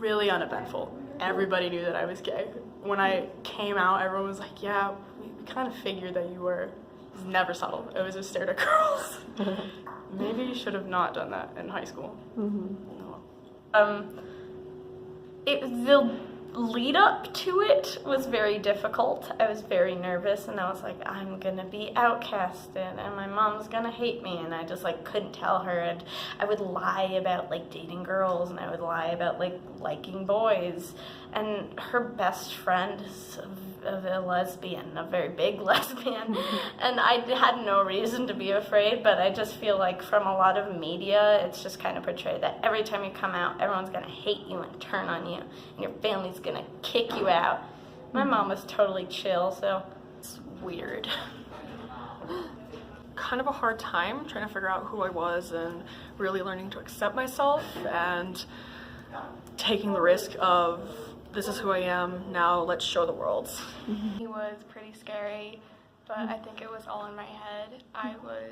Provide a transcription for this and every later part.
really uneventful. Everybody knew that I was gay. When I came out, everyone was like, yeah, we kind of figured that you were. It was never subtle. It was just stared at girls. Maybe you should have not done that in high school. The lead up to it was very difficult. I was very nervous, and I was like, I'm gonna be outcasted and my mom's gonna hate me, and I just like couldn't tell her, and I would lie about like dating girls, and I would lie about like liking boys, and her best friend is a lesbian, a very big lesbian, and I had no reason to be afraid, but I just feel like from a lot of media, it's just kind of portrayed that every time you come out, everyone's gonna hate you and turn on you, and your family's gonna kick you out. My mom was totally chill, so it's weird. Kind of a hard time trying to figure out who I was and really learning to accept myself and taking the risk of this is who I am, now let's show the world. He was pretty scary, but I think it was all in my head. I was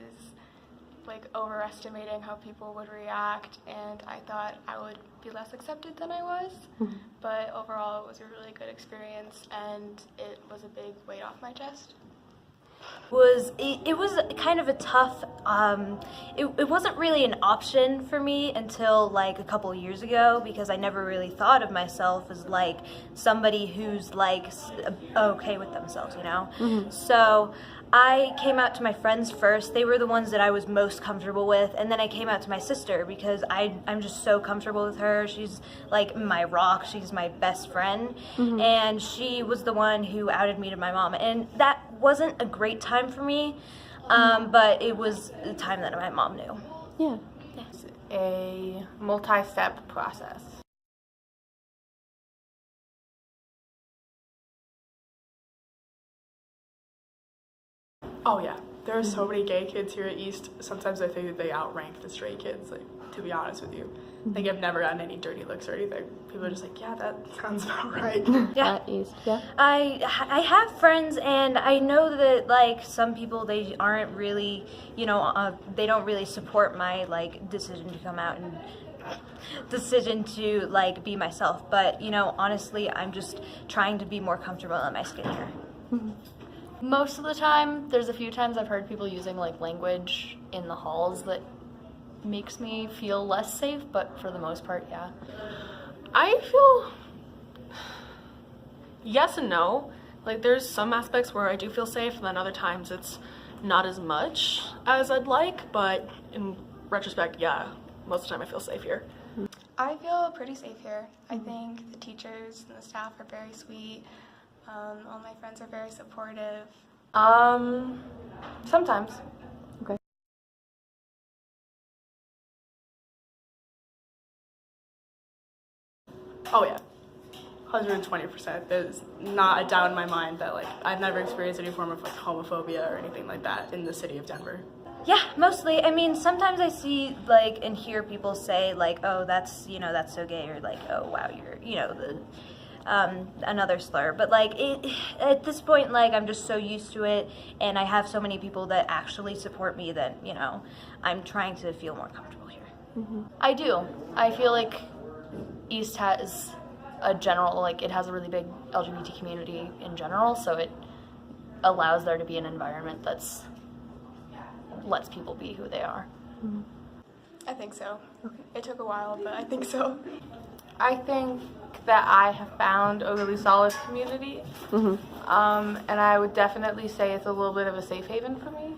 like overestimating how people would react, and I thought I would be less accepted than I was. But overall it was a really good experience, and it was a big weight off my chest. It was kind of a tough, it wasn't really an option for me until like a couple years ago, because I never really thought of myself as like somebody who's like okay with themselves, you know? So I came out to my friends first. They were the ones that I was most comfortable with, and then I came out to my sister because I'm just so comfortable with her. She's like my rock. She's my best friend, and she was the one who outed me to my mom, and that wasn't a great time for me, but it was the time that my mom knew. Yeah. It's a multi-step process. Oh yeah, there are so many gay kids here at East. Sometimes I think that they outrank the straight kids, like, to be honest with you. Like, I've never gotten any dirty looks or anything. People are just like, yeah, that sounds about right. Yeah. At East, yeah. I have friends, and I know that like some people, they aren't really, you know, they don't really support my like decision to come out and decision to like be myself. But you know, honestly, I'm just trying to be more comfortable in my skin here. Most of the time, there's a few times I've heard people using like language in the halls that makes me feel less safe, but for the most part, yeah. I feel yes and no. Like there's some aspects where I do feel safe, and then other times it's not as much as I'd like, but in retrospect, yeah, most of the time I feel safe here. I feel pretty safe here. I think the teachers and the staff are very sweet. All my friends are very supportive. Sometimes. Okay. Oh yeah, 120%. There's not a doubt in my mind that like I've never experienced any form of like homophobia or anything like that in the city of Denver. Yeah, mostly. I mean, sometimes I see like and hear people say like, oh, that's, you know, that's so gay, or like, oh wow, you're, you know, the another slur, but like at this point, like I'm just so used to it, and I have so many people that actually support me that, you know, I'm trying to feel more comfortable here. I do. I feel like East has a general, like it has a really big LGBT community in general, so it allows there to be an environment that's lets people be who they are. I think so. It took a while, but I think so. I think that I have found a really solid community, and I would definitely say it's a little bit of a safe haven for me.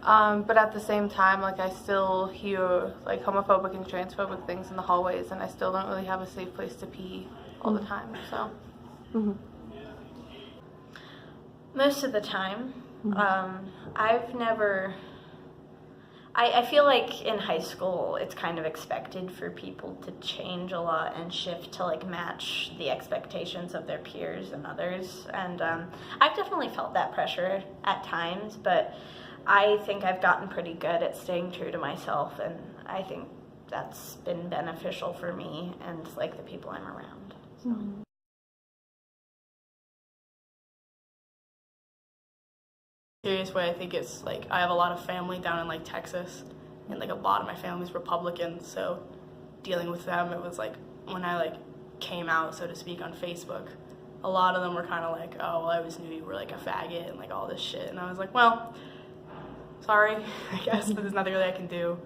But at the same time, like I still hear like homophobic and transphobic things in the hallways, and I still don't really have a safe place to pee all the time. So Most of the time, I've never. I feel like in high school, it's kind of expected for people to change a lot and shift to like match the expectations of their peers and others. And I've definitely felt that pressure at times, but I think I've gotten pretty good at staying true to myself, and I think that's been beneficial for me and like the people I'm around. So. Serious way, I think it's like I have a lot of family down in like Texas, and like a lot of my family's Republican, so dealing with them, it was like when I like came out, so to speak, on Facebook, a lot of them were kind of like, oh, well, I always knew you were like a faggot and like all this shit. And I was like, well, sorry, I guess, but there's nothing really I can do.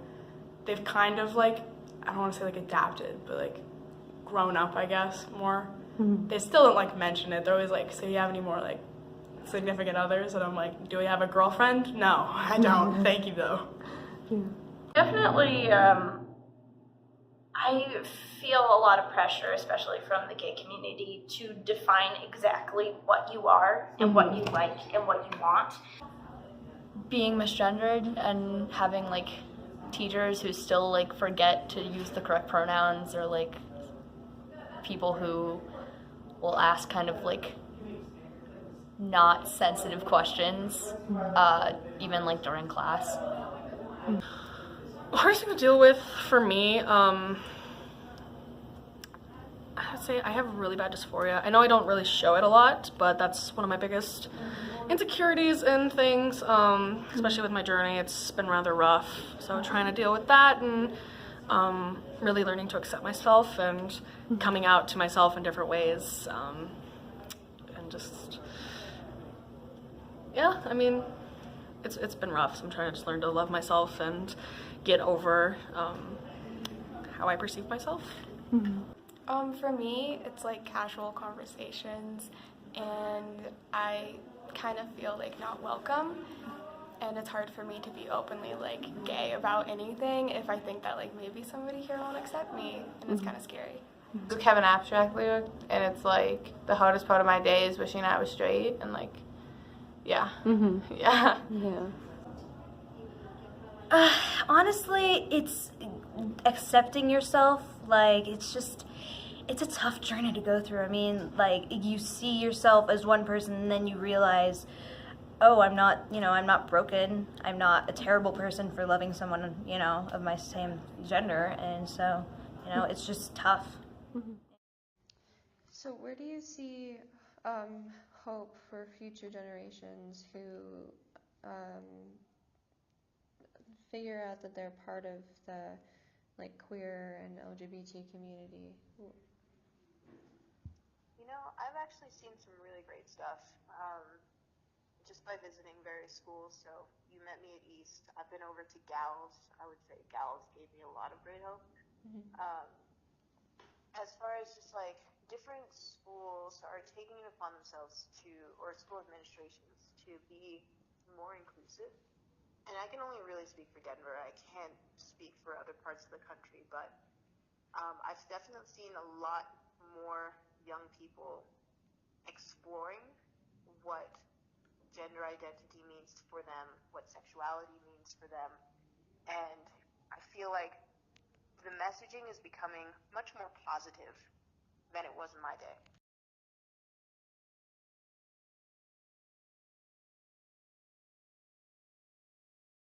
They've kind of like, I don't want to say like adapted, but like grown up, I guess, more. They still don't like mention it. They're always like, so you have any more like significant others? And I'm like, do we have a girlfriend? No, I don't. Thank you though. Definitely, I feel a lot of pressure, especially from the gay community, to define exactly what you are and what you like and what you want. Being misgendered and having like teachers who still like forget to use the correct pronouns, or like people who will ask kind of like not sensitive questions, even like during class. The hardest thing to deal with for me, I would say I have really bad dysphoria. I know I don't really show it a lot, but that's one of my biggest insecurities and things, especially with my journey. It's been rather rough, so trying to deal with that and really learning to accept myself and coming out to myself in different ways, and just, yeah, I mean, it's been rough, so I'm trying to just learn to love myself and get over how I perceive myself. For me, it's like casual conversations, and I kind of feel like not welcome, and it's hard for me to be openly like gay about anything if I think that like maybe somebody here won't accept me, and it's kind of scary. It's a Kevin Abstract lyric, and it's like, the hardest part of my day is wishing I was straight, and like, yeah. Yeah. Honestly, it's accepting yourself. Like, it's a tough journey to go through. I mean, like, you see yourself as one person, and then you realize, oh, I'm not broken. I'm not a terrible person for loving someone, of my same gender. And so, it's just tough. So where do you see hope for future generations who figure out that they're part of the queer and LGBT community? I've actually seen some really great stuff just by visiting various schools. So you met me at East. I've been over to Gals. I would say Gals gave me a lot of great hope. As far as just different schools are taking it upon themselves or school administrations to be more inclusive. And I can only really speak for Denver. I can't speak for other parts of the country, but I've definitely seen a lot more young people exploring what gender identity means for them, what sexuality means for them, and I feel like the messaging is becoming much more positive than it was in my day.